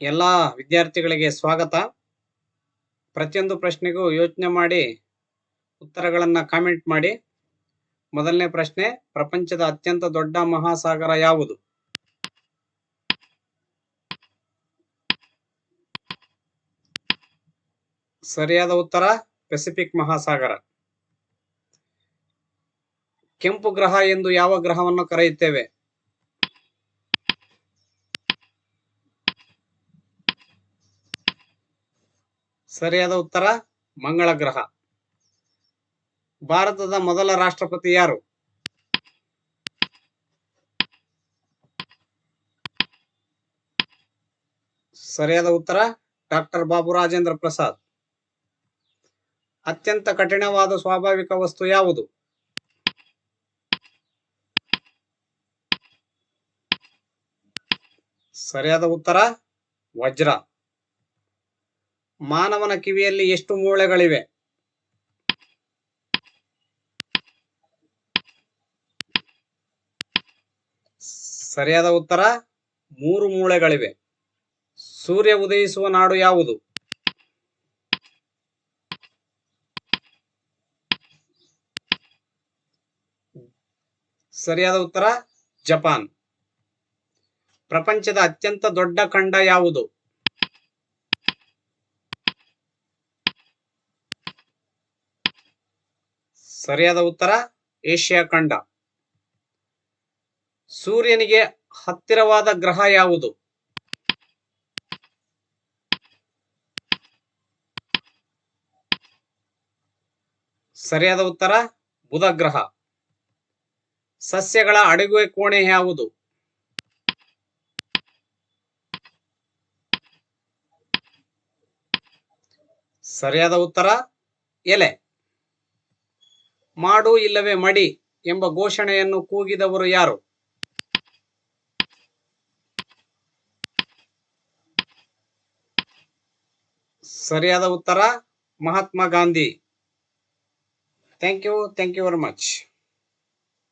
ಎಲ್ಲ ವಿದ್ಯಾರ್ಥಿಗಳಿಗೆ ಸ್ವಾಗತ. ಪ್ರತಿಯೊಂದು ಪ್ರಶ್ನೆಗೂ ಯೋಚನೆ ಮಾಡಿ ಉತ್ತರಗಳನ್ನು ಕಾಮೆಂಟ್ ಮಾಡಿ. ಮೊದಲನೇ ಪ್ರಶ್ನೆ, ಪ್ರಪಂಚದ ಅತ್ಯಂತ ದೊಡ್ಡ ಮಹಾಸಾಗರ ಯಾವುದು? ಸರಿಯಾದ ಉತ್ತರ ಪೆಸಿಫಿಕ್ ಮಹಾಸಾಗರ. ಕೆಂಪು ಗ್ರಹ ಎಂದು ಯಾವ ಗ್ರಹವನ್ನು ಕರೆಯುತ್ತೇವೆ? ಸರಿಯಾದ ಉತ್ತರ ಮಂಗಳ ಗ್ರಹ. ಭಾರತದ ಮೊದಲ ರಾಷ್ಟ್ರಪತಿ ಯಾರು? ಸರಿಯಾದ ಉತ್ತರ ಡಾಕ್ಟರ್ ಬಾಬು ರಾಜೇಂದ್ರ ಪ್ರಸಾದ್. ಅತ್ಯಂತ ಕಠಿಣವಾದ ಸ್ವಾಭಾವಿಕ ವಸ್ತು ಯಾವುದು? ಸರಿಯಾದ ಉತ್ತರ ವಜ್ರ. ಮಾನವನ ಕಿವಿಯಲ್ಲಿ ಎಷ್ಟು ಮೂಳೆಗಳಿವೆ? ಸರಿಯಾದ ಉತ್ತರ 3 ಮೂಳೆಗಳಿವೆ. ಸೂರ್ಯ ಉದಯಿಸುವ ನಾಡು ಯಾವುದು? ಸರಿಯಾದ ಉತ್ತರ ಜಪಾನ್. ಪ್ರಪಂಚದ ಅತ್ಯಂತ ದೊಡ್ಡ ಖಂಡ ಯಾವುದು? ಸರಿಯಾದ ಉತ್ತರ ಏಷ್ಯಾ ಖಂಡ. ಸೂರ್ಯನಿಗೆ ಹತ್ತಿರವಾದ ಗ್ರಹ ಯಾವುದು? ಸರಿಯಾದ ಉತ್ತರ ಬುಧ ಗ್ರಹ. ಸಸ್ಯಗಳ ಅಡುಗೆ ಕೋಣೆ ಯಾವುದು? ಸರಿಯಾದ ಉತ್ತರ ಎಲೆ. ಮಾಡು ಇಲ್ಲವೇ ಮಡಿ ಎಂಬ ಘೋಷಣೆಯನ್ನು ಕೂಗಿದವರು ಯಾರು? ಸರಿಯಾದ ಉತ್ತರ Mahatma Gandhi. Thank you very much.